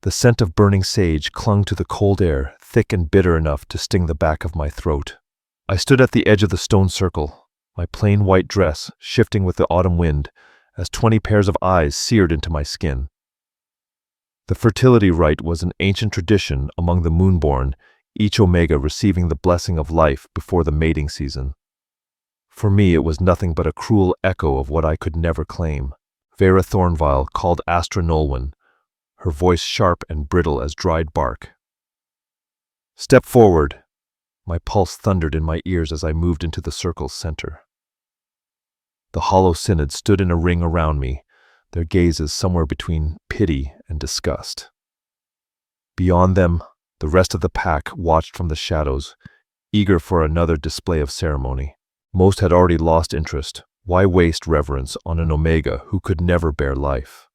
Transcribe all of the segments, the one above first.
The scent of burning sage clung to the cold air, thick and bitter enough to sting the back of my throat. I stood at the edge of the stone circle, my plain white dress shifting with the autumn wind, as 20 pairs of eyes seared into my skin. The fertility rite was an ancient tradition among the moonborn, each omega receiving the blessing of life before the mating season. For me, it was nothing but a cruel echo of what I could never claim. Veyra Thornveil called Astra Nolwenn, her voice sharp and brittle as dried bark. "Step forward!" My pulse thundered in my ears as I moved into the circle's center. The Hollow Synod stood in a ring around me, their gazes somewhere between pity and disgust. Beyond them, the rest of the pack watched from the shadows, eager for another display of ceremony. Most had already lost interest. Why waste reverence on an omega who could never bear life?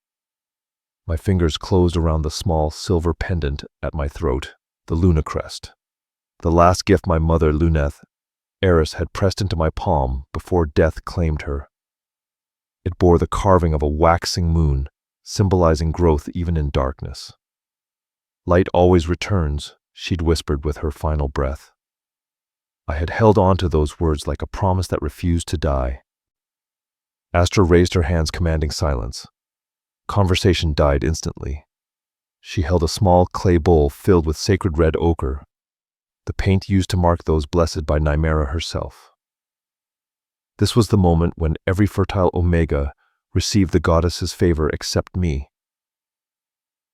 My fingers closed around the small silver pendant at my throat, the Lunar crest. The last gift my mother Luneth, heiress, had pressed into my palm before death claimed her. It bore the carving of a waxing moon, symbolizing growth even in darkness. "Light always returns," she'd whispered with her final breath. I had held on to those words like a promise that refused to die. Astra raised her hands, commanding silence. Conversation died instantly. She held a small clay bowl filled with sacred red ochre, the paint used to mark those blessed by Nymera herself. This was the moment when every fertile omega received the goddess's favor except me.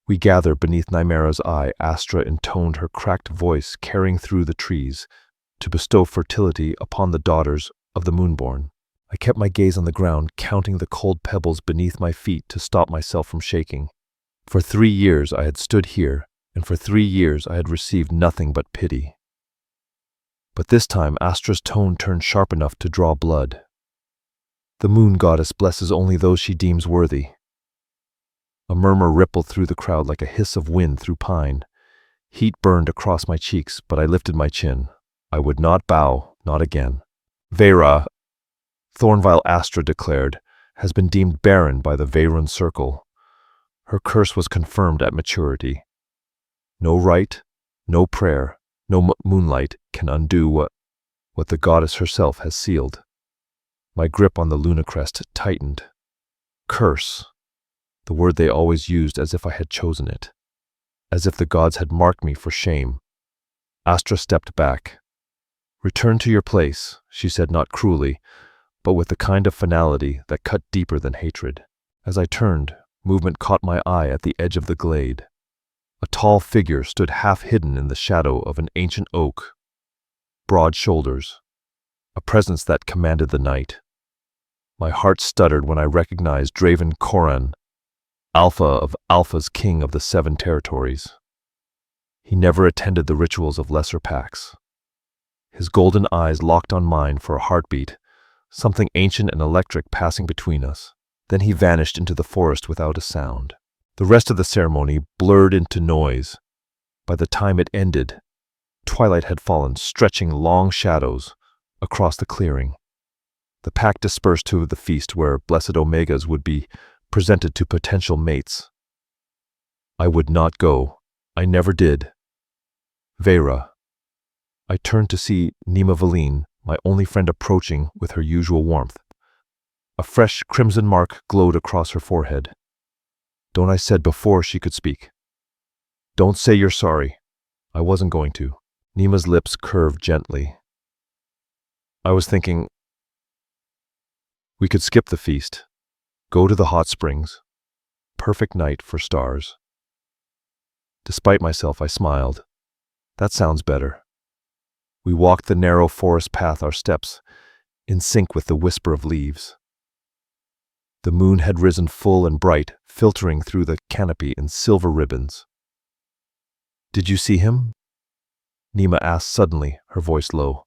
"We gather beneath Nymera's eye," Astra intoned, her cracked voice carrying through the trees, "to bestow fertility upon the daughters of the moonborn." I kept my gaze on the ground, counting the cold pebbles beneath my feet to stop myself from shaking. For 3 years I had stood here, and for 3 years I had received nothing but pity. But this time Astra's tone turned sharp enough to draw blood. "The moon goddess blesses only those she deems worthy." A murmur rippled through the crowd like a hiss of wind through pine. Heat burned across my cheeks, but I lifted my chin. I would not bow, not again. "Veyra Thornveil," Astra declared, "has been deemed barren by the Veyran circle. Her curse was confirmed at maturity. No rite, no prayer, no moonlight can undo what the goddess herself has sealed." My grip on the Lunar crest tightened. Curse, the word they always used, as if I had chosen it, as if the gods had marked me for shame. Astra stepped back. "Return to your place," she said, not cruelly, but with the kind of finality that cut deeper than hatred. As I turned, movement caught my eye at the edge of the glade. A tall figure stood half hidden in the shadow of an ancient oak. Broad shoulders, a presence that commanded the night. My heart stuttered when I recognized Draven Koran, Alpha of Alphas, king of the 7 territories. He never attended the rituals of lesser packs. His golden eyes locked on mine for a heartbeat, something ancient and electric passing between us. Then he vanished into the forest without a sound. The rest of the ceremony blurred into noise. By the time it ended, twilight had fallen, stretching long shadows across the clearing. The pack dispersed to the feast where blessed omegas would be presented to potential mates. I would not go. I never did. "Veyra." I turned to see Nima Valine, my only friend, approaching with her usual warmth. A fresh crimson mark glowed across her forehead. "Don't," I said before she could speak. "Don't say you're sorry." I wasn't going to. Nima's lips curved gently. "I was thinking we could skip the feast, go to the hot springs. Perfect night for stars." Despite myself, I smiled. "That sounds better." We walked the narrow forest path, our steps in sync with the whisper of leaves. The moon had risen full and bright, filtering through the canopy in silver ribbons. "Did you see him?" Nima asked suddenly, her voice low.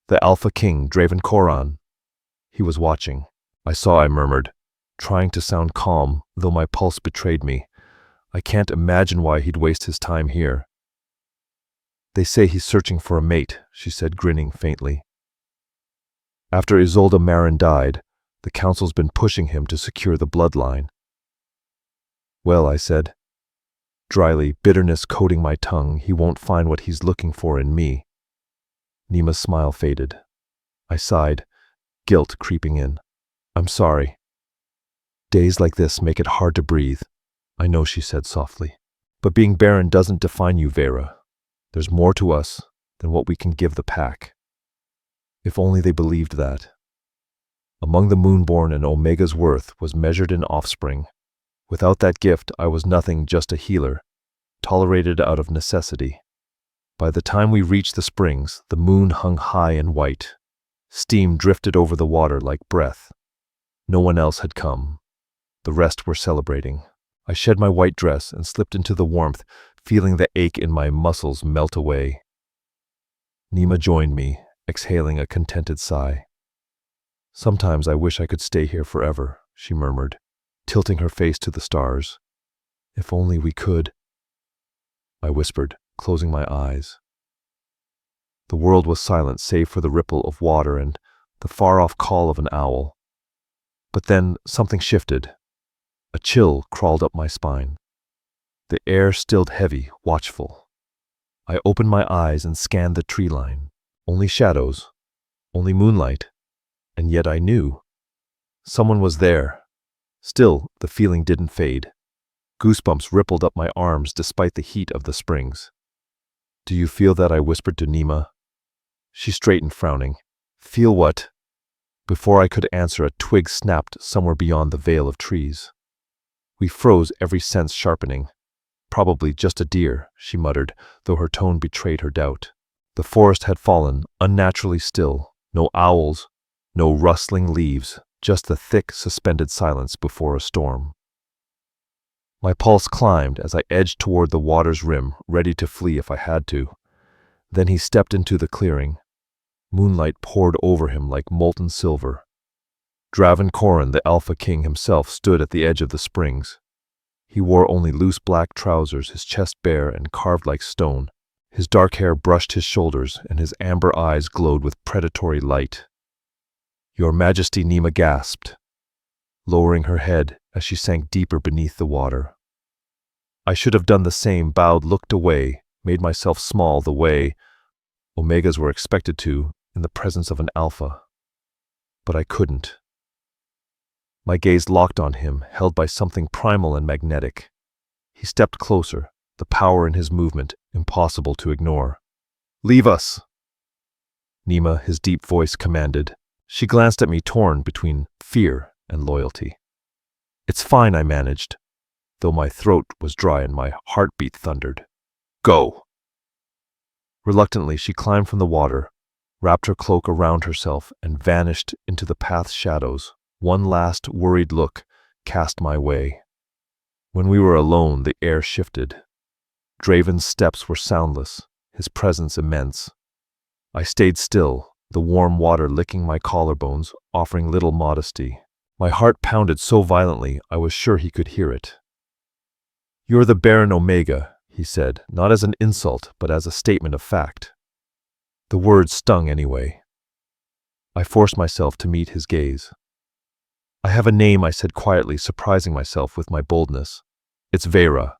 "The Alpha King, Draven Koran." "He was watching." "I saw," I murmured, trying to sound calm, though my pulse betrayed me. I can't imagine why he'd waste his time here. "They say he's searching for a mate," she said, grinning faintly. "After Isolde Marin died, the council's been pushing him to secure the bloodline." "Well," I said, Dryly, bitterness coating my tongue. He won't find what he's looking for in me. Nima's smile faded. I sighed, guilt creeping in. I'm sorry. Days like this make it hard to breathe. I know, she said softly. But being barren doesn't define you, Veyra. There's more to us than what we can give the pack. If only they believed that. Among the Moonborn, and Omega's worth was measured in offspring. Without that gift, I was nothing, just a healer, tolerated out of necessity. By the time we reached the springs, the moon hung high and white. Steam drifted over the water like breath. No one else had come. The rest were celebrating. I shed my white dress and slipped into the warmth, feeling the ache in my muscles melt away. Nima joined me, exhaling a contented sigh. Sometimes I wish I could stay here forever, she murmured, tilting her face to the stars. If only we could. I whispered, closing my eyes. The world was silent save for the ripple of water and the far-off call of an owl. But then something shifted. A chill crawled up my spine. The air stilled heavy, watchful. I opened my eyes and scanned the tree line. Only shadows, only moonlight, and yet I knew. Someone was there. Still, the feeling didn't fade. Goosebumps rippled up my arms despite the heat of the springs. Do you feel that? I whispered to Nima. She straightened, frowning. Feel what? Before I could answer, a twig snapped somewhere beyond the veil of trees. We froze, every sense sharpening. Probably just a deer, she muttered, though her tone betrayed her doubt. The forest had fallen, unnaturally still. No owls, no rustling leaves, just the thick, suspended silence before a storm. My pulse climbed as I edged toward the water's rim, ready to flee if I had to. Then he stepped into the clearing. Moonlight poured over him like molten silver. Draven Corin, the Alpha King himself, stood at the edge of the springs. He wore only loose black trousers, his chest bare and carved like stone. His dark hair brushed his shoulders, and his amber eyes glowed with predatory light. Your Majesty, Nima gasped, lowering her head as she sank deeper beneath the water. I should have done the same, bowed, looked away, made myself small the way Omegas were expected to in the presence of an Alpha. But I couldn't. My gaze locked on him, held by something primal and magnetic. He stepped closer, the power in his movement impossible to ignore. Leave us! Nima, his deep voice commanded. She glanced at me, torn between fear and loyalty. It's fine, I managed, though my throat was dry and my heartbeat thundered. Go! Reluctantly, she climbed from the water, wrapped her cloak around herself, and vanished into the path's shadows. One last worried look cast my way. When we were alone, the air shifted. Draven's steps were soundless, his presence immense. I stayed still, the warm water licking my collarbones, offering little modesty. My heart pounded so violently I was sure he could hear it. You're the barren Omega, he said, not as an insult, but as a statement of fact. The words stung anyway. I forced myself to meet his gaze. I have a name, I said quietly, surprising myself with my boldness. It's Veyra.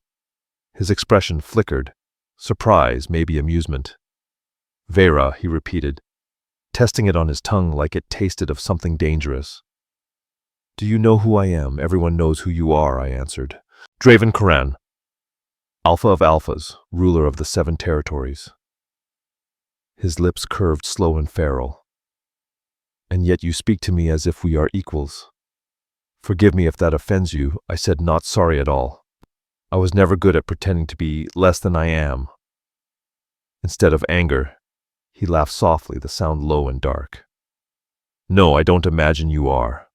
His expression flickered. Surprise, maybe amusement. Veyra, he repeated, testing it on his tongue like it tasted of something dangerous. Do you know who I am? Everyone knows who you are, I answered. Draven Corin, Alpha of Alphas, ruler of the 7 territories. His lips curved slow and feral. And yet you speak to me as if we are equals. Forgive me if that offends you, I said, not sorry at all. I was never good at pretending to be less than I am. Instead of anger, he laughed softly, the sound low and dark. No, I don't imagine you are.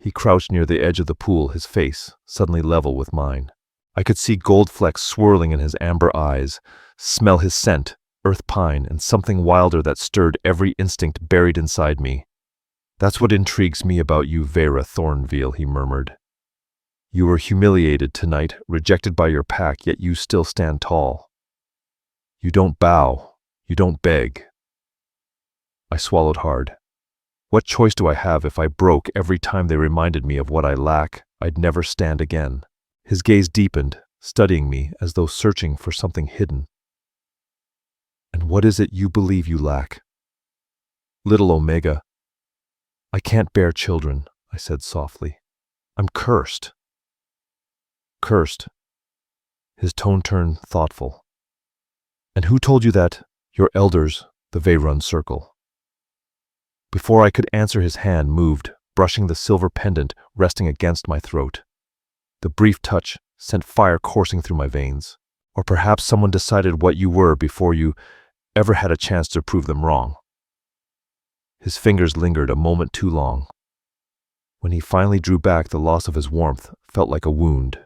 He crouched near the edge of the pool, his face suddenly level with mine. I could see gold flecks swirling in his amber eyes, smell his scent, earth pine, and something wilder that stirred every instinct buried inside me. That's what intrigues me about you, Veyra Thornveil, he murmured. You were humiliated tonight, rejected by your pack, yet you still stand tall. You don't bow, you don't beg. I swallowed hard. What choice do I have if I broke every time they reminded me of what I lack? I'd never stand again. His gaze deepened, studying me as though searching for something hidden. "And what is it you believe you lack?" "Little Omega, I can't bear children," I said softly. "I'm cursed." "Cursed?" His tone turned thoughtful. "And who told you that?" "Your elders, the Veyra Circle." Before I could answer, his hand moved, brushing the silver pendant resting against my throat. The brief touch sent fire coursing through my veins. "Or perhaps someone decided what you were before you ever had a chance to prove them wrong." His fingers lingered a moment too long. When he finally drew back, the loss of his warmth felt like a wound.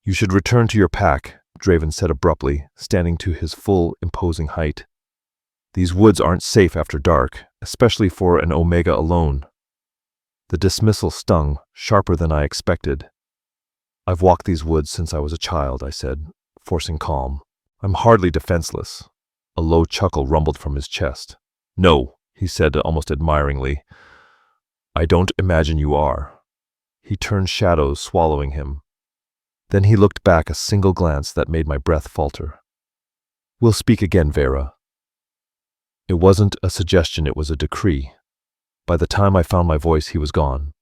"You should return to your pack," Draven said abruptly, standing to his full, imposing height. "These woods aren't safe after dark, especially for an Omega alone." The dismissal stung, sharper than I expected. "I've walked these woods since I was a child," I said, forcing calm. "I'm hardly defenseless." A low chuckle rumbled from his chest. "No," he said almost admiringly. "I don't imagine you are." He turned shadows, swallowing him. Then he looked back, a single glance that made my breath falter. "We'll speak again, Veyra." It wasn't a suggestion, it was a decree. By the time I found my voice, he was gone.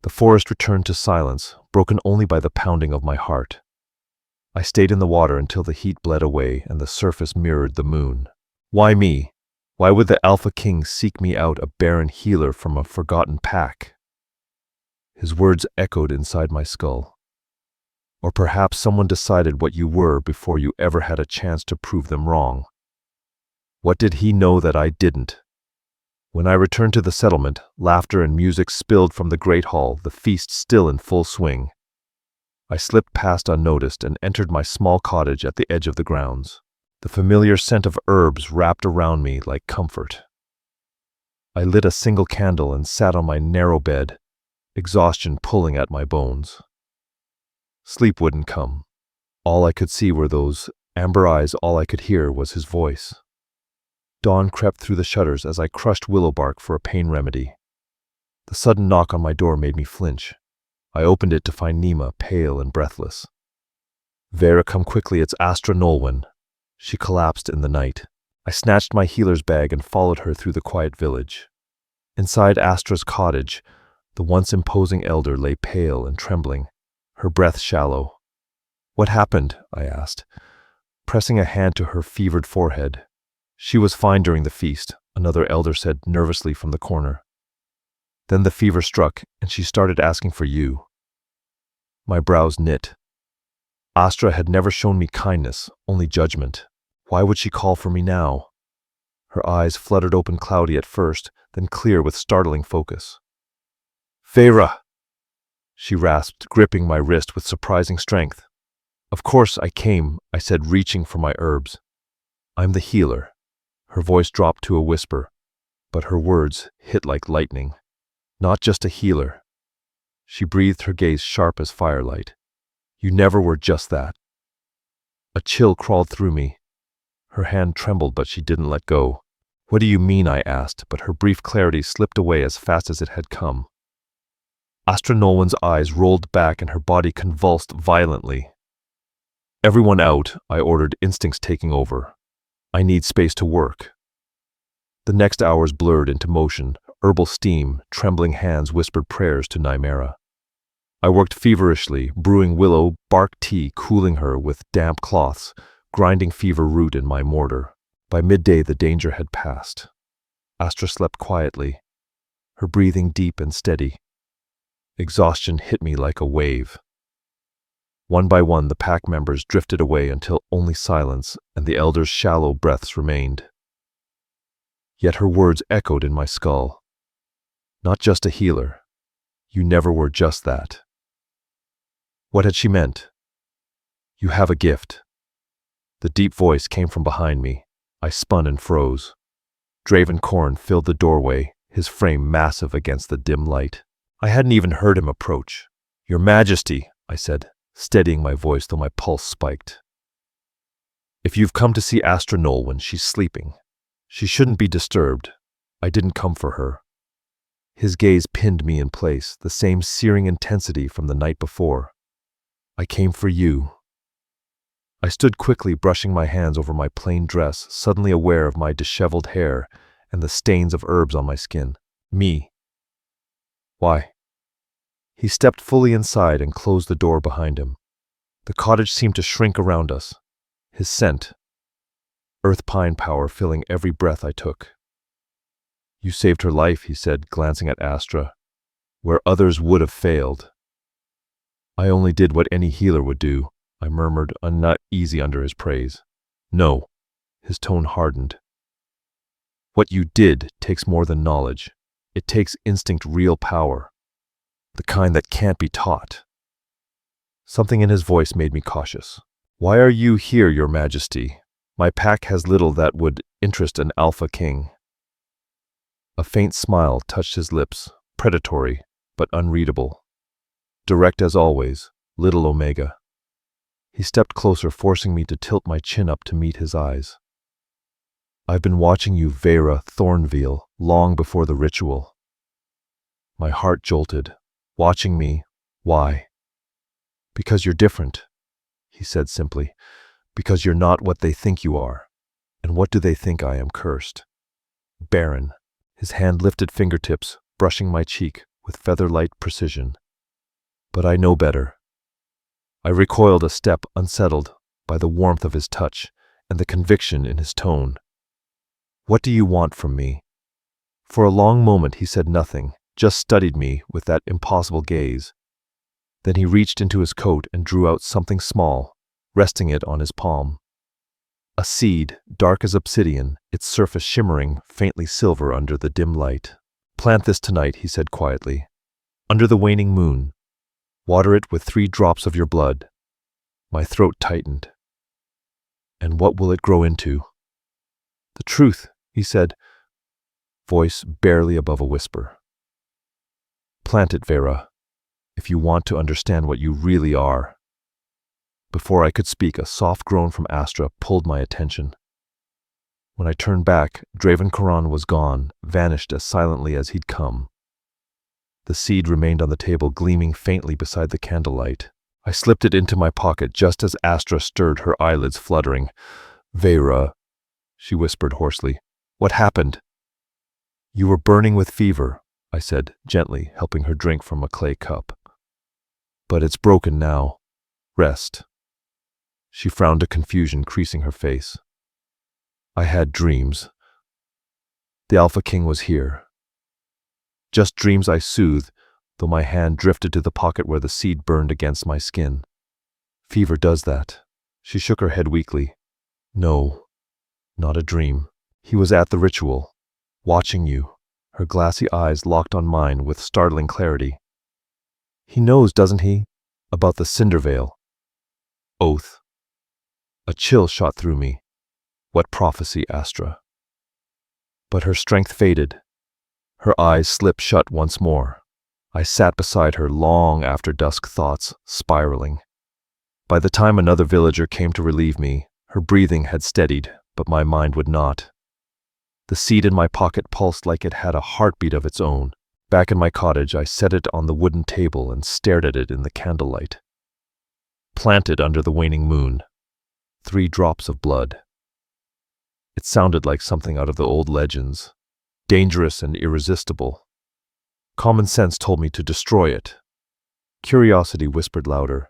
The forest returned to silence, broken only by the pounding of my heart. I stayed in the water until the heat bled away and the surface mirrored the moon. Why me? Why would the Alpha King seek me out, a barren healer from a forgotten pack? His words echoed inside my skull. Or perhaps someone decided what you were before you ever had a chance to prove them wrong. What did he know that I didn't? When I returned to the settlement, laughter and music spilled from the great hall, the feast still in full swing. I slipped past unnoticed and entered my small cottage at the edge of the grounds. The familiar scent of herbs wrapped around me like comfort. I lit a single candle and sat on my narrow bed, exhaustion pulling at my bones. Sleep wouldn't come. All I could see were those amber eyes, all I could hear was his voice. Dawn crept through the shutters as I crushed willow bark for a pain remedy. The sudden knock on my door made me flinch. I opened it to find Nima, pale and breathless. "Veyra, come quickly, it's Astra Nolwenn." She collapsed in the night. I snatched my healer's bag and followed her through the quiet village. Inside Astra's cottage, the once imposing elder lay pale and trembling, her breath shallow. "What happened?" I asked, pressing a hand to her fevered forehead. "She was fine during the feast," another elder said nervously from the corner. "Then the fever struck, and she started asking for you." My brows knit. Astra had never shown me kindness, only judgment. Why would she call for me now? Her eyes fluttered open, cloudy at first, then clear with startling focus. "Veyra!" she rasped, gripping my wrist with surprising strength. "Of course I came," I said, reaching for my herbs. "I'm the healer." Her voice dropped to a whisper, but her words hit like lightning. "Not just a healer." She breathed, her gaze sharp as firelight. "You never were just that." A chill crawled through me. Her hand trembled, but she didn't let go. "What do you mean?" I asked, but her brief clarity slipped away as fast as it had come. Astra Nolwenn's eyes rolled back and her body convulsed violently. "Everyone out," I ordered, instincts taking over. "I need space to work." The next hours blurred into motion. Herbal steam, trembling hands whispered prayers to Nymera. I worked feverishly, brewing willow bark tea, cooling her with damp cloths, grinding fever root in my mortar. By midday, the danger had passed. Astra slept quietly, her breathing deep and steady. Exhaustion hit me like a wave. One by one, the pack members drifted away until only silence and the elders' shallow breaths remained. Yet her words echoed in my skull. "Not just a healer. You never were just that." What had she meant? "You have a gift." The deep voice came from behind me. I spun and froze. Draven Korn filled the doorway, his frame massive against the dim light. I hadn't even heard him approach. "Your Majesty," I said, steadying my voice though my pulse spiked. "If you've come to see Astra Nolwenn, she's sleeping. She shouldn't be disturbed. I didn't come for her." His gaze pinned me in place, the same searing intensity from the night before. "I came for you." I stood quickly, brushing my hands over my plain dress, suddenly aware of my disheveled hair and the stains of herbs on my skin. Me. Why? He stepped fully inside and closed the door behind him. The cottage seemed to shrink around us. His scent, earth pine power filling every breath I took. You saved her life, he said, glancing at Astra, where others would have failed. I only did what any healer would do, I murmured, uneasy under his praise. No, his tone hardened. What you did takes more than knowledge. It takes instinct, real power, the kind that can't be taught. Something in his voice made me cautious. Why are you here, Your Majesty? My pack has little that would interest an Alpha King. A faint smile touched his lips, predatory, but unreadable. Direct as always, little Omega. He stepped closer, forcing me to tilt my chin up to meet his eyes. I've been watching you, Veyra Thornveil, long before the ritual. My heart jolted. Watching me? Why? Because you're different, he said simply. Because you're not what they think you are. And what do they think I am? Cursed. Barren. His hand lifted fingertips, brushing my cheek with feather-light precision. But I know better. I recoiled a step, unsettled by the warmth of his touch and the conviction in his tone. What do you want from me? For a long moment he said nothing, just studied me with that impossible gaze. Then he reached into his coat and drew out something small, resting it on his palm. A seed, dark as obsidian, its surface shimmering faintly silver under the dim light. Plant this tonight, he said quietly, under the waning moon. Water it with 3 drops of your blood. My throat tightened. And what will it grow into? The truth, he said, voice barely above a whisper. Plant it, Veyra, if you want to understand what you really are. Before I could speak, a soft groan from Astra pulled my attention. When I turned back, Draven Karan was gone, vanished as silently as he'd come. The seed remained on the table, gleaming faintly beside the candlelight. I slipped it into my pocket just as Astra stirred, her eyelids fluttering. Veyra, she whispered hoarsely. What happened? You were burning with fever, I said, gently, helping her drink from a clay cup. But it's broken now. Rest. She frowned, a confusion creasing her face. I had dreams. The Alpha King was here. Just dreams, I soothed, though my hand drifted to the pocket where the seed burned against my skin. Fever does that. She shook her head weakly. No, not a dream. He was at the ritual, watching you, her glassy eyes locked on mine with startling clarity. He knows, doesn't he, about the cinder veil? Oath. A chill shot through me. What prophecy, Astra? But her strength faded. Her eyes slipped shut once more. I sat beside her long after dusk, thoughts spiraling. By the time another villager came to relieve me, her breathing had steadied, but my mind would not. The seed in my pocket pulsed like it had a heartbeat of its own. Back in my cottage, I set it on the wooden table and stared at it in the candlelight. Planted under the waning moon. 3 drops of blood. It sounded like something out of the old legends. Dangerous and irresistible. Common sense told me to destroy it. Curiosity whispered louder.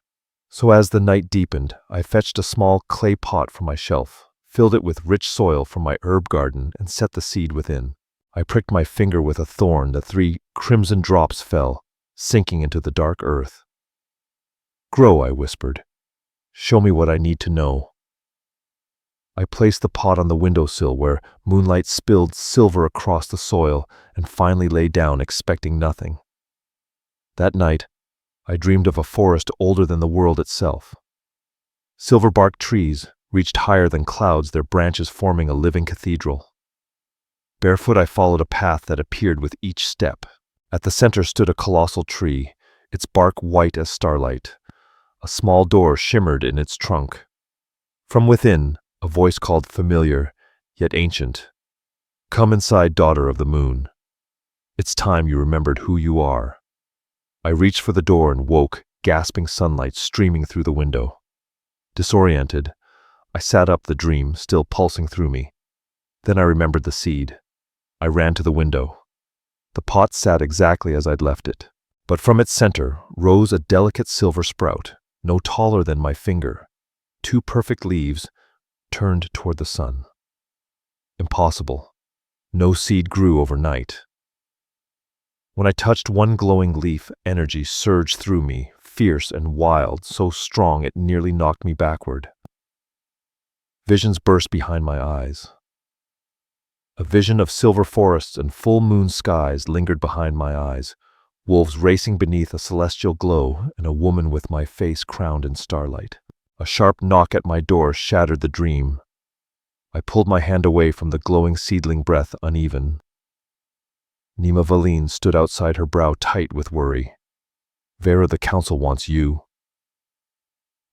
So as the night deepened, I fetched a small clay pot from my shelf, filled it with rich soil from my herb garden, and set the seed within. I pricked my finger with a thorn. The 3 crimson drops fell, sinking into the dark earth. Grow, I whispered. Show me what I need to know. I placed the pot on the windowsill where moonlight spilled silver across the soil and finally lay down, expecting nothing. That night, I dreamed of a forest older than the world itself. Silver-barked trees reached higher than clouds, their branches forming a living cathedral. Barefoot, I followed a path that appeared with each step. At the center stood a colossal tree, its bark white as starlight. A small door shimmered in its trunk. From within, a voice called familiar, yet ancient. Come inside, daughter of the moon. It's time you remembered who you are. I reached for the door and woke, gasping sunlight streaming through the window. Disoriented, I sat up, the dream still pulsing through me. Then I remembered the seed. I ran to the window. The pot sat exactly as I'd left it, but from its center rose a delicate silver sprout, no taller than my finger, 2 perfect leaves turned toward the sun. Impossible. No seed grew overnight. When I touched one glowing leaf, energy surged through me, fierce and wild, so strong it nearly knocked me backward. Visions burst behind my eyes. A vision of silver forests and full moon skies lingered behind my eyes, wolves racing beneath a celestial glow, and a woman with my face crowned in starlight. A sharp knock at my door shattered the dream. I pulled my hand away from the glowing seedling breath uneven. Nima Valine stood outside, her brow tight with worry. Veyra, the council wants you.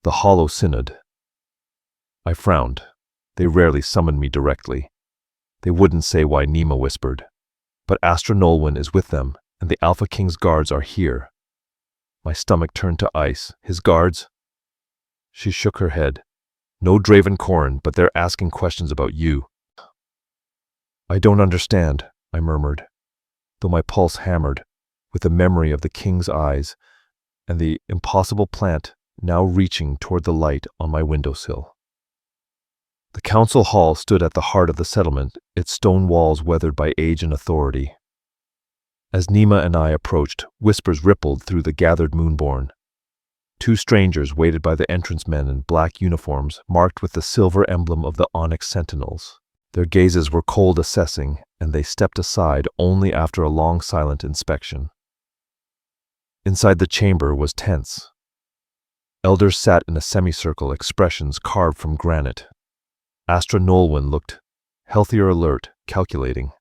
The Hollow Synod. I frowned. They rarely summoned me directly. They wouldn't say why, Nima whispered. But Astra Nolwenn is with them, and the Alpha King's guards are here. My stomach turned to ice. His guards? She shook her head. No Draven Corrin, but they're asking questions about you. I don't understand, I murmured, though my pulse hammered with the memory of the king's eyes and the impossible plant now reaching toward the light on my windowsill. The council hall stood at the heart of the settlement, its stone walls weathered by age and authority. As Nima and I approached, whispers rippled through the gathered moonborn. 2 strangers waited by the entrance, men in black uniforms marked with the silver emblem of the Onyx Sentinels. Their gazes were cold, assessing, and they stepped aside only after a long silent inspection. Inside the chamber was tense. Elders sat in a semicircle, expressions carved from granite. Astra Nolwenn looked healthier, alert, calculating.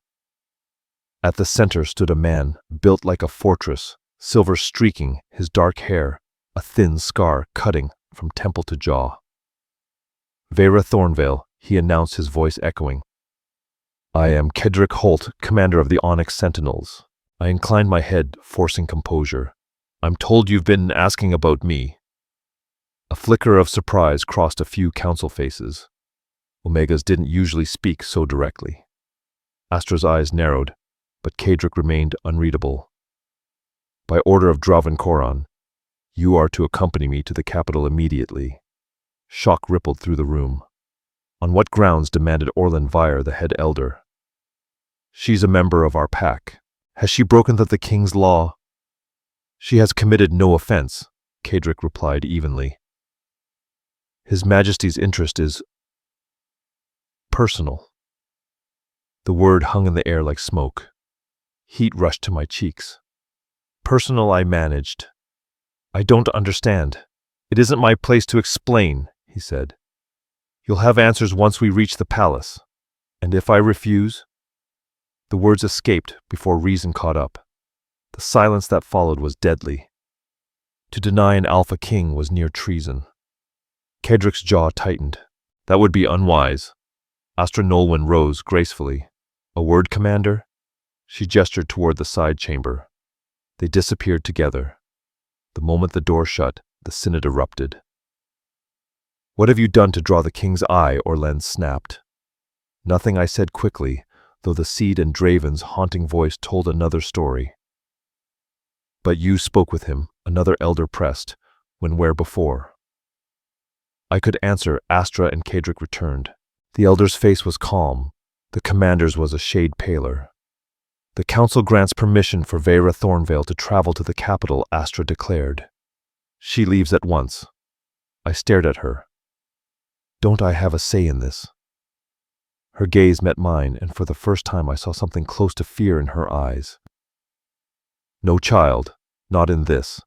At the center stood a man, built like a fortress, silver streaking his dark hair, a thin scar cutting from temple to jaw. Veyra Thornveil, he announced, his voice echoing. I am Kedrick Holt, commander of the Onyx Sentinels. I inclined my head, forcing composure. I'm told you've been asking about me. A flicker of surprise crossed a few council faces. Omegas didn't usually speak so directly. Astra's eyes narrowed, but Kedrick remained unreadable. By order of Draven Corrin, you are to accompany me to the capital immediately. Shock rippled through the room. On what grounds? Demanded Orlan Veyr, the head elder. She's a member of our pack. Has she broken the king's law? She has committed no offense, Kedrick replied evenly. His Majesty's interest is personal. The word hung in the air like smoke. Heat rushed to my cheeks. Personal, I managed. I don't understand. It isn't my place to explain, he said. You'll have answers once we reach the palace. And if I refuse? The words escaped before reason caught up. The silence that followed was deadly. To deny an Alpha King was near treason. Kedrick's jaw tightened. That would be unwise. Astra Nolwenn rose gracefully. A word, Commander? She gestured toward the side chamber. They disappeared together. The moment the door shut, the Synod erupted. What have you done to draw the king's eye? Orlan snapped. Nothing, I said quickly, though the seed and Draven's haunting voice told another story. But you spoke with him, another elder pressed, when where before? I could answer. Astra and Kedrick returned. The elder's face was calm. The commander's was a shade paler. The council grants permission for Veyra Thornveil to travel to the capital, Astra declared. She leaves at once. I stared at her. Don't I have a say in this? Her gaze met mine, and for the first time I saw something close to fear in her eyes. No, child, not in this.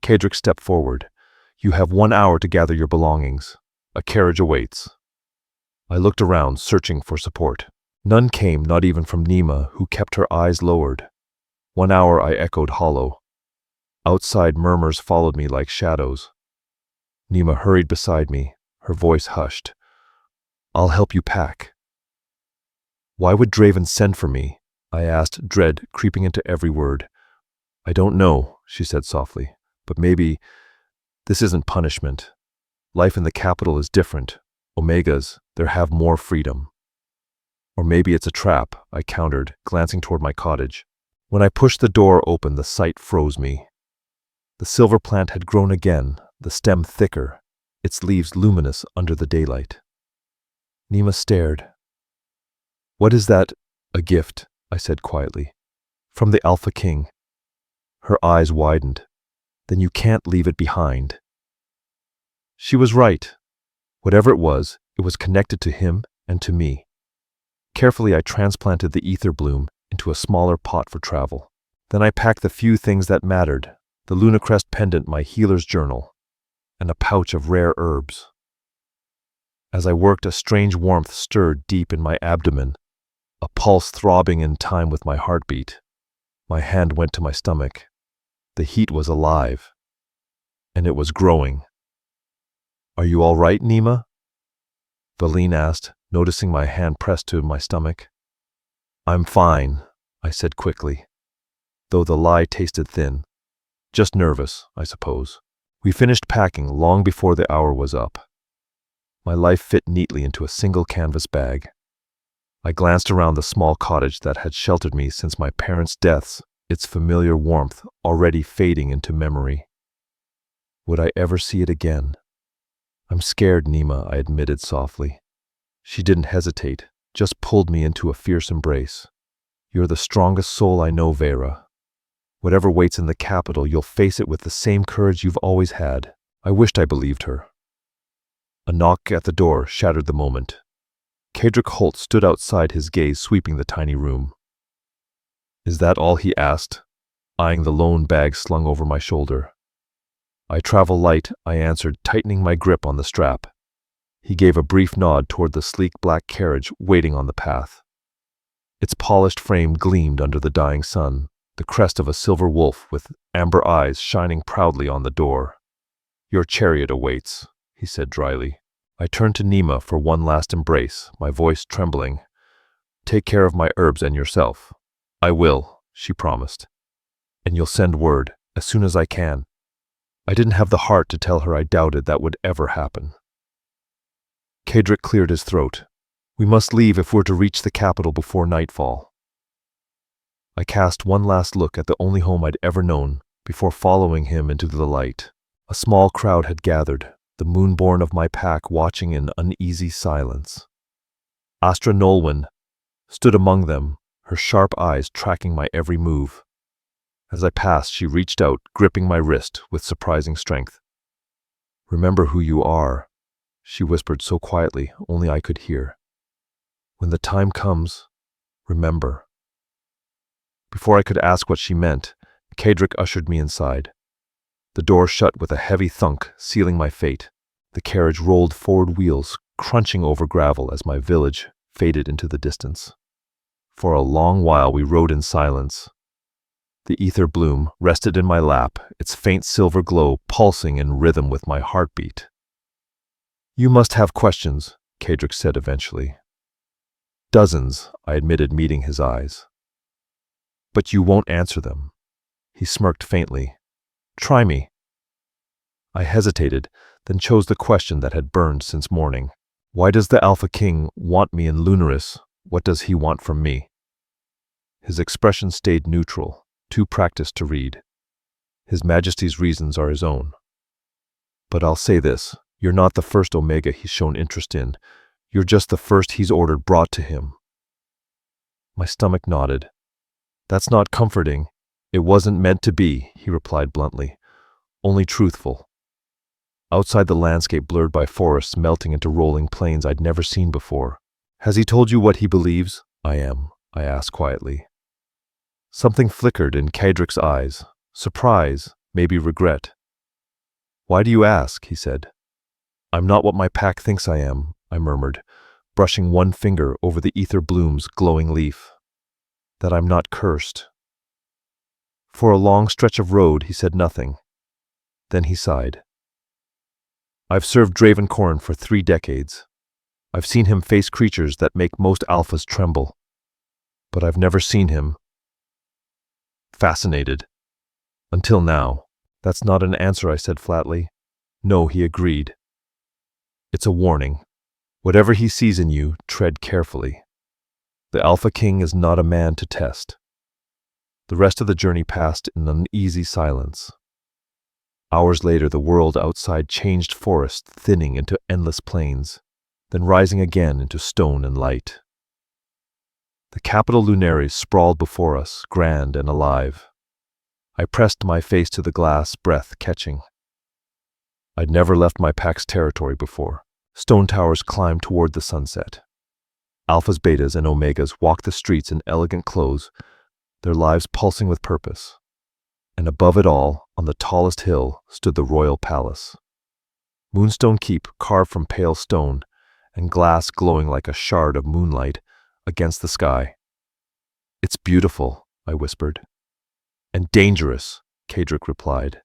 Kedrick stepped forward. You have 1 hour to gather your belongings. A carriage awaits. I looked around, searching for support. None came, not even from Nima, who kept her eyes lowered. 1 hour, I echoed hollow. Outside murmurs followed me like shadows. Nima hurried beside me, her voice hushed. I'll help you pack. Why would Draven send for me? I asked, dread creeping into every word. I don't know, she said softly, but maybe this isn't punishment. Life in the capital is different. Omegas, they have more freedom. Or maybe it's a trap, I countered, glancing toward my cottage. When I pushed the door open, the sight froze me. The silver plant had grown again, the stem thicker, its leaves luminous under the daylight. Nima stared. "What is that?" "A gift," I said quietly. "From the Alpha King." Her eyes widened. "Then you can't leave it behind." She was right. Whatever it was connected to him and to me. Carefully, I transplanted the ether bloom into a smaller pot for travel. Then I packed the few things that mattered, the Lunar Crest pendant, my healer's journal, and a pouch of rare herbs. As I worked, a strange warmth stirred deep in my abdomen, a pulse throbbing in time with my heartbeat. My hand went to my stomach. The heat was alive, and it was growing. "Are you all right, Nima?" Valine asked, noticing my hand pressed to my stomach. "I'm fine," I said quickly, though the lie tasted thin. "Just nervous, I suppose." We finished packing long before the hour was up. My life fit neatly into a single canvas bag. I glanced around the small cottage that had sheltered me since my parents' deaths, its familiar warmth already fading into memory. Would I ever see it again? "I'm scared, Nima," I admitted softly. She didn't hesitate, just pulled me into a fierce embrace. "You're the strongest soul I know, Veyra. Whatever waits in the capital, you'll face it with the same courage you've always had." I wished I believed her. A knock at the door shattered the moment. Cedric Holt stood outside, his gaze sweeping the tiny room. "Is that all?" he asked, eyeing the lone bag slung over my shoulder. "I travel light," I answered, tightening my grip on the strap. He gave a brief nod toward the sleek black carriage waiting on the path. Its polished frame gleamed under the dying sun, the crest of a silver wolf with amber eyes shining proudly on the door. "Your chariot awaits," he said dryly. I turned to Nima for one last embrace, my voice trembling. "Take care of my herbs and yourself." "I will," she promised. "And you'll send word, as soon as I can." I didn't have the heart to tell her I doubted that would ever happen. Cedric cleared his throat. "We must leave if we're to reach the capital before nightfall." I cast one last look at the only home I'd ever known before following him into the light. A small crowd had gathered, the moonborn of my pack watching in uneasy silence. Astra Nolwenn stood among them, her sharp eyes tracking my every move. As I passed, she reached out, gripping my wrist with surprising strength. "Remember who you are," she whispered so quietly only I could hear. "When the time comes, remember." Before I could ask what she meant, Cedric ushered me inside. The door shut with a heavy thunk, sealing my fate. The carriage rolled forward, wheels crunching over gravel as my village faded into the distance. For a long while we rode in silence. The ether bloom rested in my lap, its faint silver glow pulsing in rhythm with my heartbeat. "You must have questions," Cedric said eventually. "Dozens," I admitted, meeting his eyes. "But you won't answer them." He smirked faintly. "Try me." I hesitated, then chose the question that had burned since morning. "Why does the Alpha King want me in Lunaris? What does he want from me?" His expression stayed neutral, too practiced to read. His Majesty's reasons are his own. But I'll say this, you're not the first Omega he's shown interest in. You're just the first he's ordered brought to him. My stomach nodded. "That's not comforting. It wasn't meant to be," he replied bluntly. "Only truthful." Outside, the landscape blurred by forests melting into rolling plains I'd never seen before. "Has he told you what he believes I am?" I asked quietly. Something flickered in Cedric's eyes. Surprise, maybe regret. "Why do you ask?" he said. "I'm not what my pack thinks I am," I murmured, brushing one finger over the ether bloom's glowing leaf. "That I'm not cursed." For a long stretch of road he said nothing. Then he sighed. "I've served Draven Corn for 3 decades. I've seen him face creatures that make most alphas tremble. But I've never seen him fascinated. Until now." "That's not an answer," I said flatly. "No," he agreed. "It's a warning." Whatever he sees in you, tread carefully. The Alpha King is not a man to test. The rest of the journey passed in uneasy silence. Hours later, the world outside changed forest, thinning into endless plains, then rising again into stone and light. The capital Lunaris sprawled before us, grand and alive. I pressed my face to the glass, breath catching. I'd never left my pack's territory before. Stone towers climbed toward the sunset. Alphas, betas, and omegas walked the streets in elegant clothes, their lives pulsing with purpose. And above it all, on the tallest hill, stood the royal palace. Moonstone Keep, carved from pale stone, and glass glowing like a shard of moonlight against the sky. "It's beautiful," I whispered. "And dangerous," Kadric replied.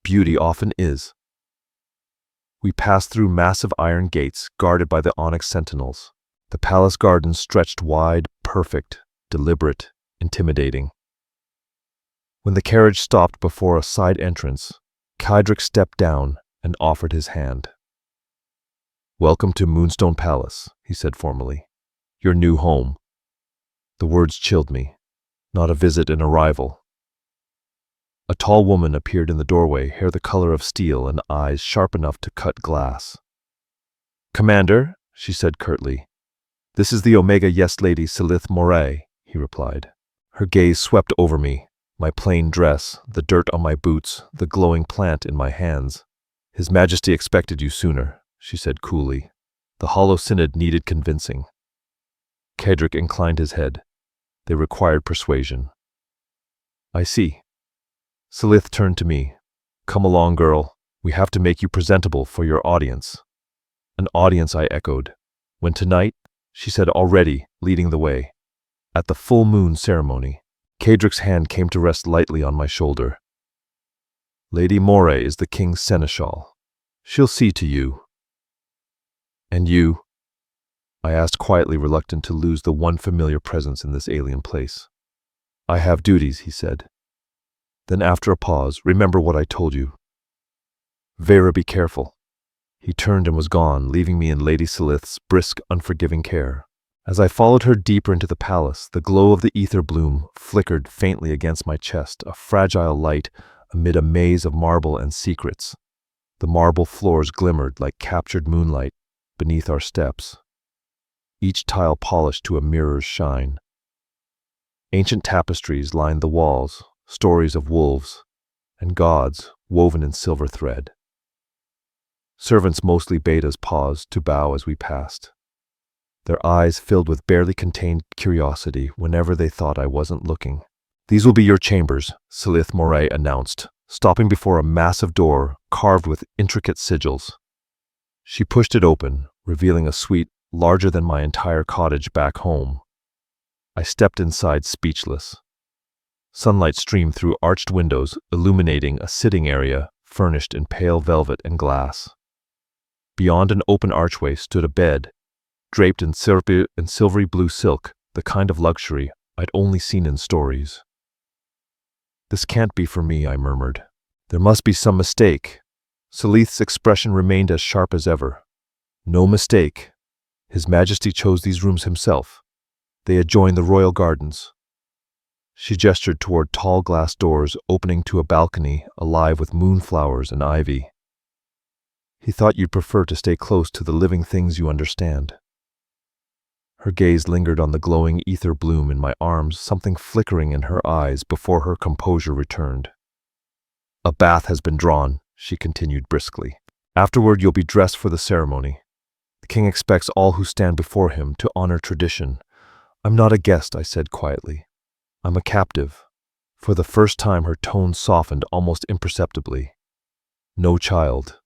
"Beauty often is." We passed through massive iron gates guarded by the onyx sentinels. The palace gardens stretched wide, perfect, deliberate, intimidating. When the carriage stopped before a side entrance, Kadric stepped down and offered his hand. "Welcome to Moonstone Palace," he said formally. "Your new home." The words chilled me. Not a visit, an arrival. A tall woman appeared in the doorway, hair the color of steel and eyes sharp enough to cut glass. "Commander," she said curtly. "This is the Omega Yes Lady Silith Moray," he replied. Her gaze swept over me, my plain dress, the dirt on my boots, the glowing plant in my hands. "His Majesty expected you sooner," she said coolly. "The Hollow Synod needed convincing." Kadric inclined his head. They required persuasion. "I see." Silith turned to me. "Come along, girl. We have to make you presentable for your audience." "An audience," I echoed. "When tonight?" she said, already leading the way. "At the full moon ceremony." Kadric's hand came to rest lightly on my shoulder. "Lady Moray is the king's seneschal. She'll see to you." "And you?" I asked quietly, reluctant to lose the one familiar presence in this alien place. "I have duties," he said. Then after a pause, "Remember what I told you. Veyra, be careful." He turned and was gone, leaving me in Lady Silith's brisk, unforgiving care. As I followed her deeper into the palace, the glow of the ether bloom flickered faintly against my chest, a fragile light amid a maze of marble and secrets. The marble floors glimmered like captured moonlight beneath our steps, each tile polished to a mirror's shine. Ancient tapestries lined the walls, stories of wolves and gods woven in silver thread. Servants, mostly betas, paused to bow as we passed, their eyes filled with barely contained curiosity whenever they thought I wasn't looking. "These will be your chambers," Silith Moray announced, stopping before a massive door carved with intricate sigils. She pushed it open, revealing a suite larger than my entire cottage back home. I stepped inside, speechless. Sunlight streamed through arched windows, illuminating a sitting area furnished in pale velvet and glass. Beyond an open archway stood a bed, draped in silvery blue silk, the kind of luxury I'd only seen in stories. "This can't be for me," I murmured. "There must be some mistake." Silith's expression remained as sharp as ever. "No mistake. His Majesty chose these rooms himself. They adjoin the royal gardens." She gestured toward tall glass doors opening to a balcony alive with moonflowers and ivy. "He thought you'd prefer to stay close to the living things you understand." Her gaze lingered on the glowing ether bloom in my arms, something flickering in her eyes before her composure returned. "A bath has been drawn," she continued briskly. "Afterward, you'll be dressed for the ceremony. The king expects all who stand before him to honor tradition." "I'm not a guest," I said quietly. "I'm a captive." For the first time, her tone softened almost imperceptibly. "No child.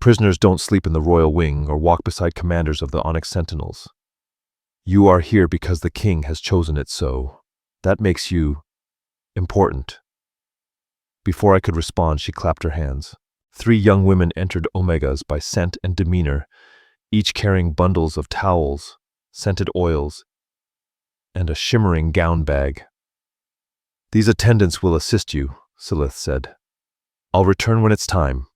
Prisoners don't sleep in the royal wing or walk beside commanders of the Onyx Sentinels. You are here because the king has chosen it so. That makes you important." Before I could respond, she clapped her hands. 3 young women entered Omegas by scent and demeanor, each carrying bundles of towels, scented oils, and a shimmering gown bag. "These attendants will assist you," Silith said. "I'll return when it's time."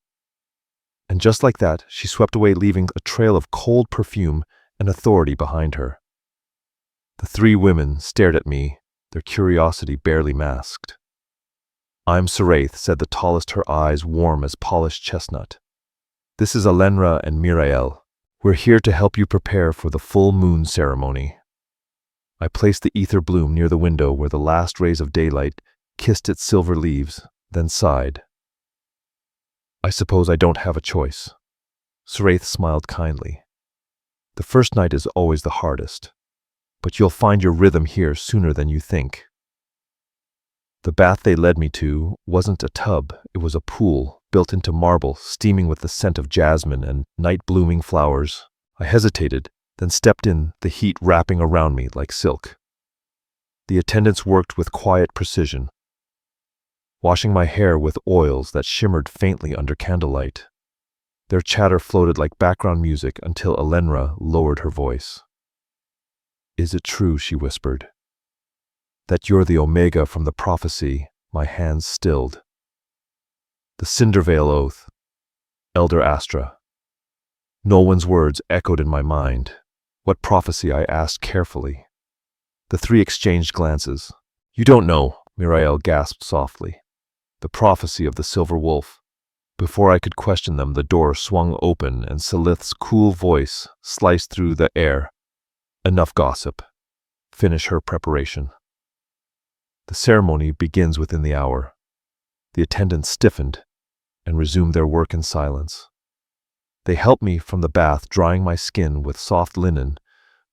And just like that, she swept away, leaving a trail of cold perfume and authority behind her. The three women stared at me, their curiosity barely masked. "I'm Seraith," said the tallest, her eyes warm as polished chestnut. "This is Alenra and Mirael. We're here to help you prepare for the full moon ceremony." I placed the ether bloom near the window where the last rays of daylight kissed its silver leaves, then sighed. "I suppose I don't have a choice." Seraith smiled kindly. "The first night is always the hardest, but you'll find your rhythm here sooner than you think." The bath they led me to wasn't a tub, it was a pool, built into marble, steaming with the scent of jasmine and night-blooming flowers. I hesitated, then stepped in, the heat wrapping around me like silk. The attendants worked with quiet precision, washing my hair with oils that shimmered faintly under candlelight. Their chatter floated like background music until Alenra lowered her voice. "Is it true," she whispered, "that you're the Omega from the prophecy?" My hands stilled. "The Cindervale oath, Elder Astra." Nolwen's words echoed in my mind. "What prophecy?" I asked carefully. The three exchanged glances. "You don't know," Mirael gasped softly. "The prophecy of the Silver Wolf." Before I could question them, the door swung open and Silith's cool voice sliced through the air. "Enough gossip. Finish her preparation. The ceremony begins within the hour." The attendants stiffened and resumed their work in silence. They helped me from the bath, drying my skin with soft linen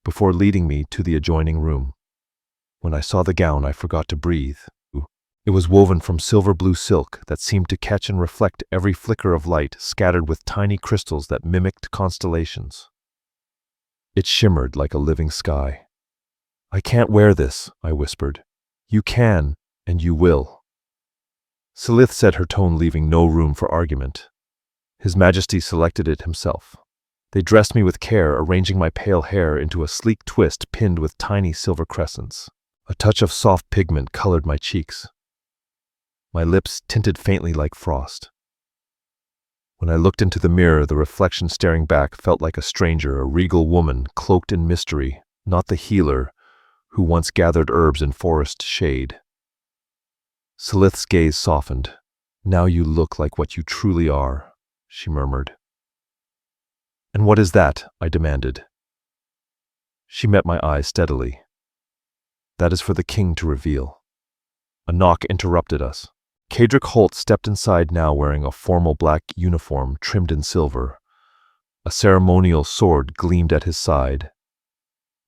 before leading me to the adjoining room. When I saw the gown, I forgot to breathe. It was woven from silver blue silk that seemed to catch and reflect every flicker of light, scattered with tiny crystals that mimicked constellations. It shimmered like a living sky. "I can't wear this," I whispered. "You can, and you will." Silith said, her tone leaving no room for argument. His Majesty selected it himself. They dressed me with care, arranging my pale hair into a sleek twist pinned with tiny silver crescents. A touch of soft pigment colored my cheeks. My lips tinted faintly like frost. When I looked into the mirror, the reflection staring back felt like a stranger, a regal woman cloaked in mystery, not the healer who once gathered herbs in forest shade. Silith's gaze softened. "Now you look like what you truly are," she murmured. "And what is that?" I demanded. She met my eyes steadily. "That is for the king to reveal." A knock interrupted us. Cadric Holt stepped inside, now wearing a formal black uniform trimmed in silver. A ceremonial sword gleamed at his side.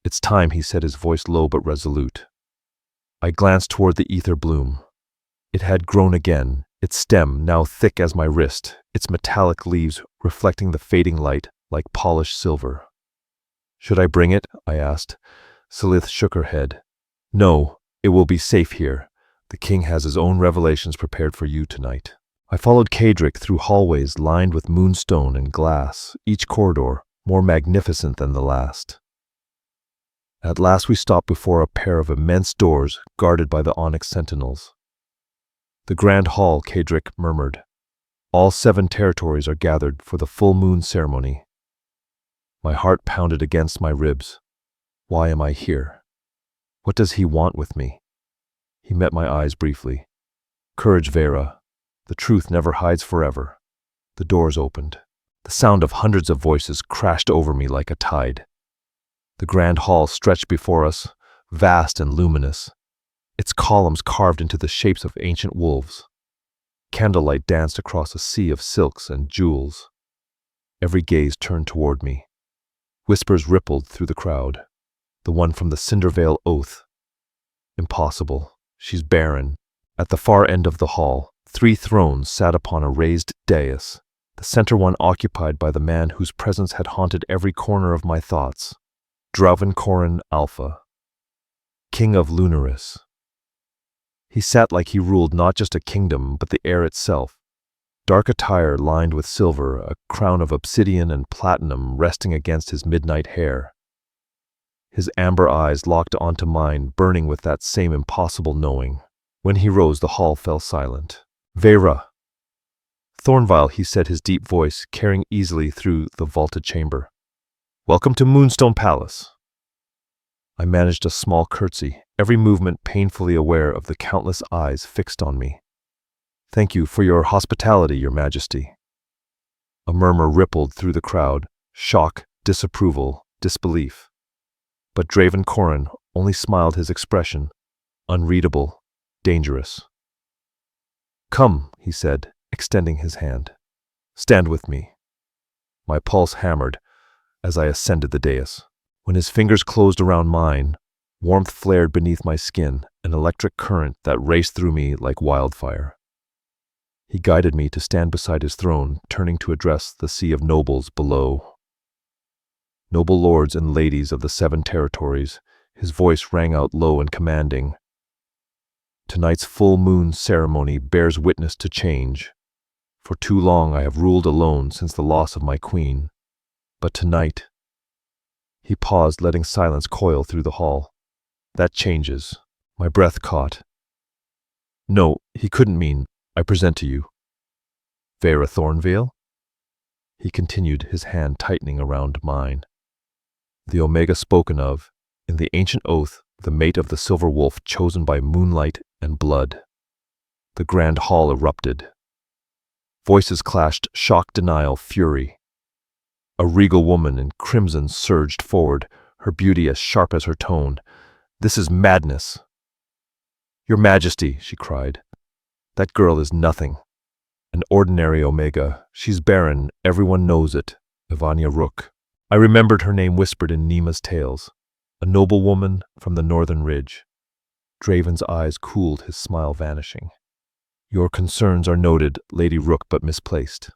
"It's time," he said, his voice low but resolute. I glanced toward the ether bloom. It had grown again, its stem now thick as my wrist, its metallic leaves reflecting the fading light like polished silver. "Should I bring it?" I asked. Silith shook her head. "No, it will be safe here. The king has his own revelations prepared for you tonight." I followed Cadric through hallways lined with moonstone and glass, each corridor more magnificent than the last. At last we stopped before a pair of immense doors guarded by the onyx sentinels. "The grand hall," Cadric murmured. "All 7 territories are gathered for the full moon ceremony." My heart pounded against my ribs. Why am I here? What does he want with me? He met my eyes briefly. "Courage, Veyra. The truth never hides forever." The doors opened. The sound of hundreds of voices crashed over me like a tide. The grand hall stretched before us, vast and luminous, its columns carved into the shapes of ancient wolves. Candlelight danced across a sea of silks and jewels. Every gaze turned toward me. Whispers rippled through the crowd. The one from the Cindervale oath. "Impossible. She's barren." At the far end of the hall, 3 thrones sat upon a raised dais, the center one occupied by the man whose presence had haunted every corner of my thoughts. Drauvencorin Alpha, King of Lunaris. He sat like he ruled not just a kingdom, but the air itself. Dark attire lined with silver, a crown of obsidian and platinum resting against his midnight hair. His amber eyes locked onto mine, burning with that same impossible knowing. When he rose, the hall fell silent. "Veyra." Thornveil, he said, his deep voice carrying easily through the vaulted chamber. Welcome to Moonstone Palace. I managed a small curtsy, every movement painfully aware of the countless eyes fixed on me. Thank you for your hospitality, Your Majesty. A murmur rippled through the crowd, shock, disapproval, disbelief. But Draven Corrin only smiled, his expression unreadable, dangerous. Come, he said, extending his hand. Stand with me. My pulse hammered as I ascended the dais. When his fingers closed around mine, warmth flared beneath my skin, an electric current that raced through me like wildfire. He guided me to stand beside his throne, turning to address the sea of nobles below. Noble lords and ladies of the 7 territories, his voice rang out low and commanding. Tonight's full moon ceremony bears witness to change. For too long I have ruled alone since the loss of my queen. But tonight... He paused, letting silence coil through the hall. That changes. My breath caught. No, he couldn't mean, I present to you. Veyra Thornveil? He continued, his hand tightening around mine. The Omega spoken of, in the ancient oath, the mate of the silver wolf chosen by moonlight and blood. The grand hall erupted. Voices clashed, shock, denial, fury. A regal woman in crimson surged forward, her beauty as sharp as her tone. This is madness. Your Majesty, she cried. That girl is nothing. An ordinary Omega. She's barren, everyone knows it. Ivania Rook. I remembered her name whispered in Nima's tales. A noble woman from the northern ridge. Draven's eyes cooled, his smile vanishing. Your concerns are noted, Lady Rook, but misplaced.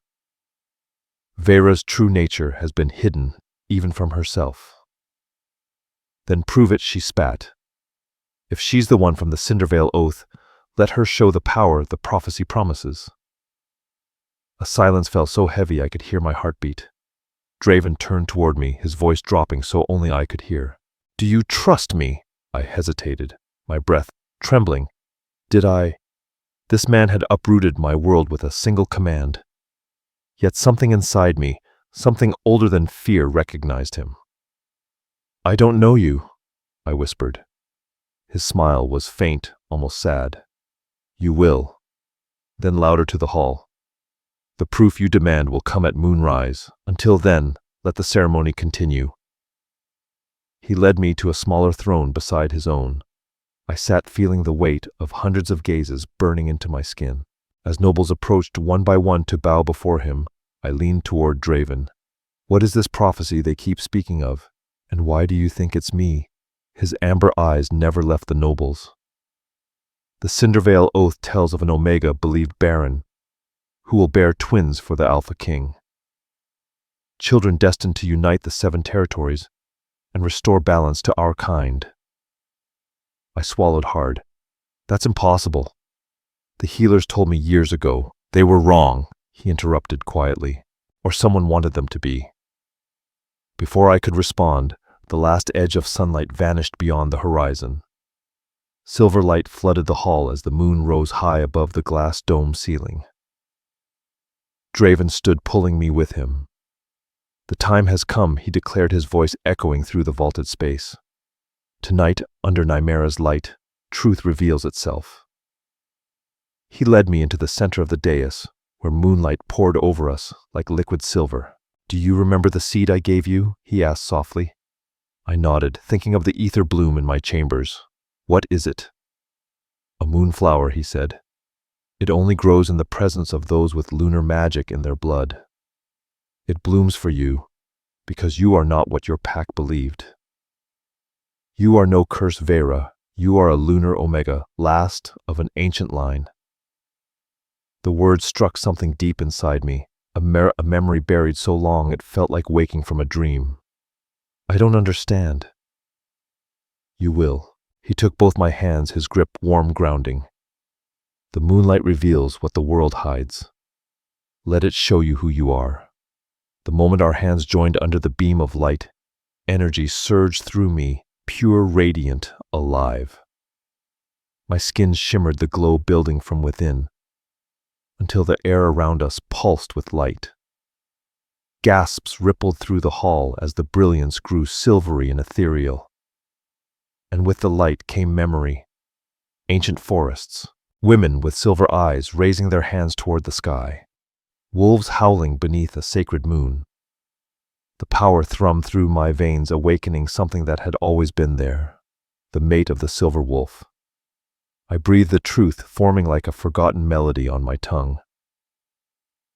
Veyra's true nature has been hidden, even from herself. Then prove it, she spat. If she's the one from the Cindervale oath, let her show the power the prophecy promises. A silence fell so heavy I could hear my heartbeat. Draven turned toward me, his voice dropping so only I could hear. Do you trust me? I hesitated, my breath trembling. Did I? This man had uprooted my world with a single command. Yet something inside me, something older than fear, recognized him. I don't know you, I whispered. His smile was faint, almost sad. You will. Then louder to the hall. The proof you demand will come at moonrise. Until then, let the ceremony continue. He led me to a smaller throne beside his own. I sat feeling the weight of hundreds of gazes burning into my skin. As nobles approached one by one to bow before him, I leaned toward Draven. What is this prophecy they keep speaking of? And why do you think it's me? His amber eyes never left the nobles. The Cindervale oath tells of an Omega believed barren, who will bear twins for the Alpha King. Children destined to unite the 7 territories and restore balance to our kind. I swallowed hard. That's impossible. The healers told me years ago. They were wrong, he interrupted quietly, or someone wanted them to be. Before I could respond, the last edge of sunlight vanished beyond the horizon. Silver light flooded the hall as the moon rose high above the glass dome ceiling. Draven stood pulling me with him. The time has come, he declared, his voice echoing through the vaulted space. Tonight, under Nymera's light, truth reveals itself. He led me into the center of the dais, where moonlight poured over us like liquid silver. Do you remember the seed I gave you? He asked softly. I nodded, thinking of the ether bloom in my chambers. What is it? A moonflower, he said. It only grows in the presence of those with lunar magic in their blood. It blooms for you, because you are not what your pack believed. You are no cursed Veyra. You are a lunar Omega, last of an ancient line. The words struck something deep inside me, a memory buried so long it felt like waking from a dream. I don't understand. You will. He took both my hands, his grip warm, grounding. The moonlight reveals what the world hides. Let it show you who you are. The moment our hands joined under the beam of light, energy surged through me, pure, radiant, alive. My skin shimmered, the glow building from within, until the air around us pulsed with light. Gasps rippled through the hall as the brilliance grew silvery and ethereal. And with the light came memory, ancient forests, women with silver eyes raising their hands toward the sky, wolves howling beneath a sacred moon. The power thrummed through my veins, awakening something that had always been there, the mate of the silver wolf. I breathed the truth, forming like a forgotten melody on my tongue.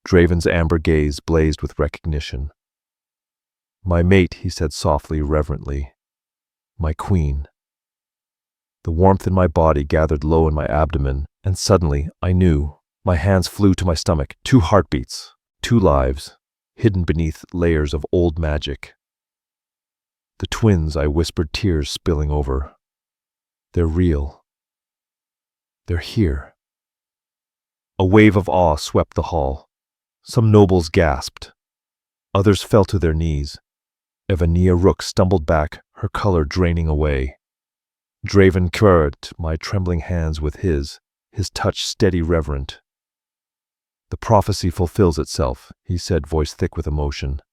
Draven's amber gaze blazed with recognition. "My mate," he said softly, reverently. "My queen." The warmth in my body gathered low in my abdomen, and suddenly I knew. My hands flew to my stomach. 2 heartbeats, 2 lives, hidden beneath layers of old magic. The twins, I whispered, tears spilling over. They're real. They're here. A wave of awe swept the hall. Some nobles gasped. Others fell to their knees. Evania Rook stumbled back, her color draining away. Draven cured my trembling hands with his touch steady, reverent. "The prophecy fulfills itself," he said, voice thick with emotion.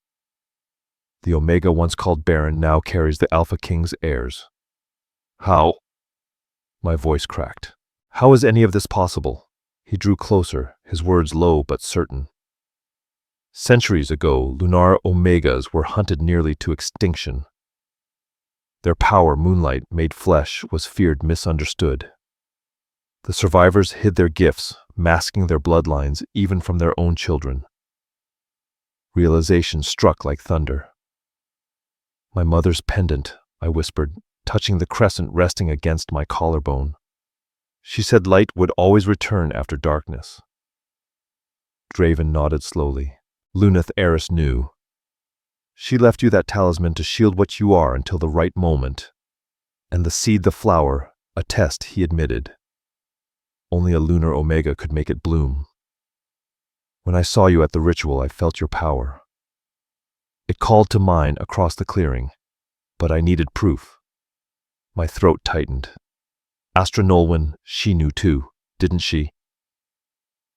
"The Omega, once called barren, now carries the Alpha King's heirs." "How?" My voice cracked. "How is any of this possible?" He drew closer, his words low but certain. "Centuries ago, lunar Omegas were hunted nearly to extinction. Their power, moonlight, made flesh, was feared, misunderstood. The survivors hid their gifts, masking their bloodlines even from their own children. Realization struck like thunder. My mother's pendant," I whispered, touching the crescent resting against my collarbone. "She said light would always return after darkness." Draven nodded slowly. "Luneth heiress knew. She left you that talisman to shield what you are until the right moment. And the seed, the flower, a test," he admitted. "Only a lunar Omega could make it bloom. When I saw you at the ritual, I felt your power. It called to mine across the clearing, but I needed proof." My throat tightened. "Astra Nolwenn, she knew too, didn't she?"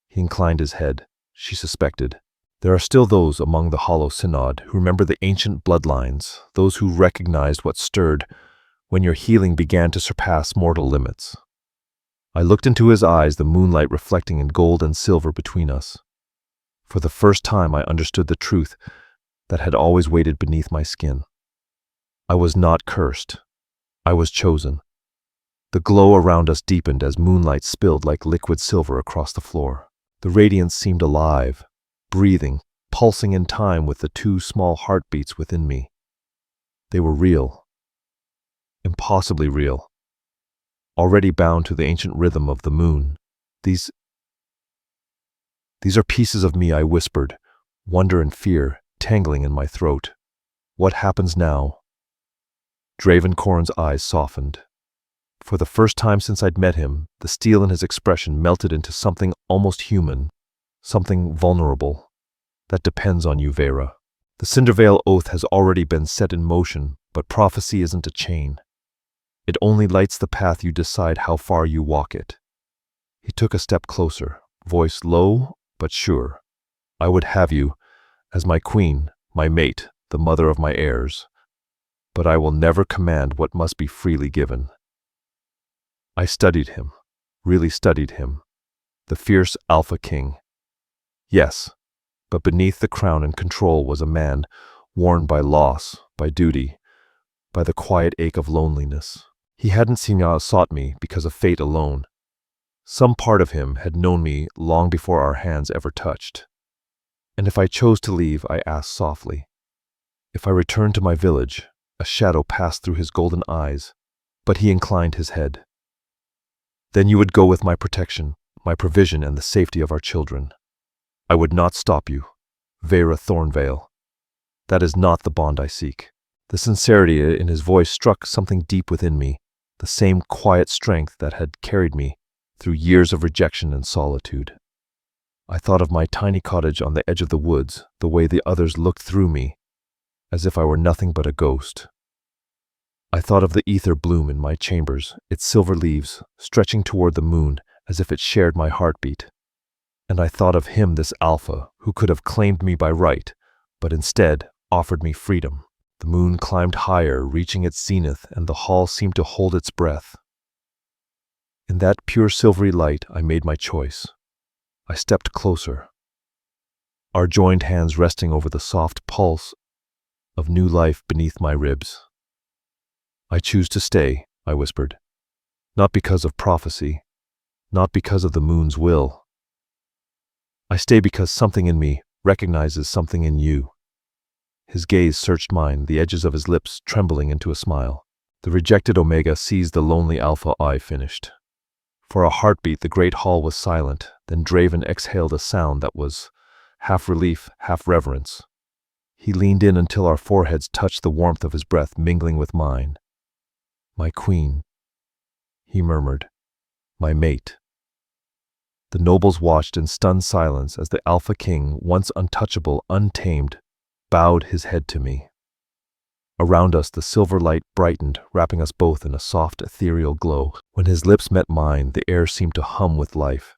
He inclined his head. "She suspected. There are still those among the Hollow Synod who remember the ancient bloodlines, those who recognized what stirred when your healing began to surpass mortal limits." I looked into his eyes, the moonlight reflecting in gold and silver between us. For the first time I understood the truth that had always waited beneath my skin. I was not cursed. I was chosen. The glow around us deepened as moonlight spilled like liquid silver across the floor. The radiance seemed alive, breathing, pulsing in time with the 2 small heartbeats within me. They were real. Impossibly real. Already bound to the ancient rhythm of the moon. These are pieces of me," I whispered, wonder and fear tangling in my throat. "What happens now?" Draven Corrin's eyes softened. For the first time since I'd met him, the steel in his expression melted into something almost human, something vulnerable. "That depends on you, Veyra. The Cindervale oath has already been set in motion, but prophecy isn't a chain. It only lights the path you decide how far you walk it." He took a step closer, voice low but sure. "I would have you as my queen, my mate, the mother of my heirs. But I will never command what must be freely given." I studied him, really studied him. The fierce Alpha King. Yes, but beneath the crown and control was a man worn by loss, by duty, by the quiet ache of loneliness. He hadn't sought me because of fate alone. Some part of him had known me long before our hands ever touched. And if I chose to leave, I asked softly. If I returned to my village, a shadow passed through his golden eyes, but he inclined his head. "Then you would go with my protection, my provision, and the safety of our children. I would not stop you, Veyra Thornveil. That is not the bond I seek." The sincerity in his voice struck something deep within me, the same quiet strength that had carried me through years of rejection and solitude. I thought of my tiny cottage on the edge of the woods, the way the others looked through me, as if I were nothing but a ghost. I thought of the ether bloom in my chambers, its silver leaves stretching toward the moon as if it shared my heartbeat. And I thought of him, this alpha, who could have claimed me by right, but instead offered me freedom. The moon climbed higher, reaching its zenith, and the hall seemed to hold its breath. In that pure silvery light, I made my choice. I stepped closer, our joined hands resting over the soft pulse of new life beneath my ribs. "I choose to stay," I whispered, "not because of prophecy, not because of the moon's will. I stay because something in me recognizes something in you." His gaze searched mine, the edges of his lips trembling into a smile. The rejected Omega seized the lonely Alpha, I finished. For a heartbeat, the great hall was silent, then Draven exhaled a sound that was half relief, half reverence. He leaned in until our foreheads touched, the warmth of his breath mingling with mine. "My queen," he murmured, "my mate." The nobles watched in stunned silence as the Alpha King, once untouchable, untamed, bowed his head to me. Around us, the silver light brightened, wrapping us both in a soft, ethereal glow. When his lips met mine, the air seemed to hum with life.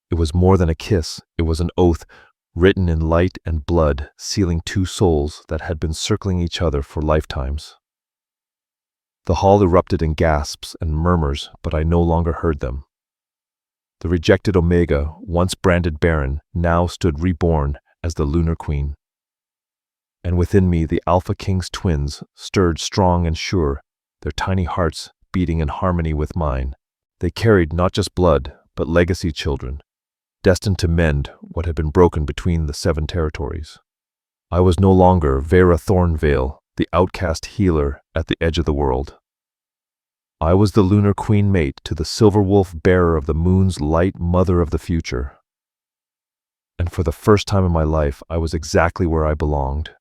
It was more than a kiss, it was an oath, written in light and blood, sealing two souls that had been circling each other for lifetimes. The hall erupted in gasps and murmurs, but I no longer heard them. The rejected Omega, once branded barren, now stood reborn as the Lunar Queen. And within me, the Alpha King's twins stirred strong and sure, their tiny hearts beating in harmony with mine. They carried not just blood, but legacy children, destined to mend what had been broken between the 7 territories. I was no longer Veyra Thornveil, the outcast healer at the edge of the world. I was the Lunar Queen mate to the Silver Wolf, bearer of the moon's light, mother of the future. And for the first time in my life, I was exactly where I belonged.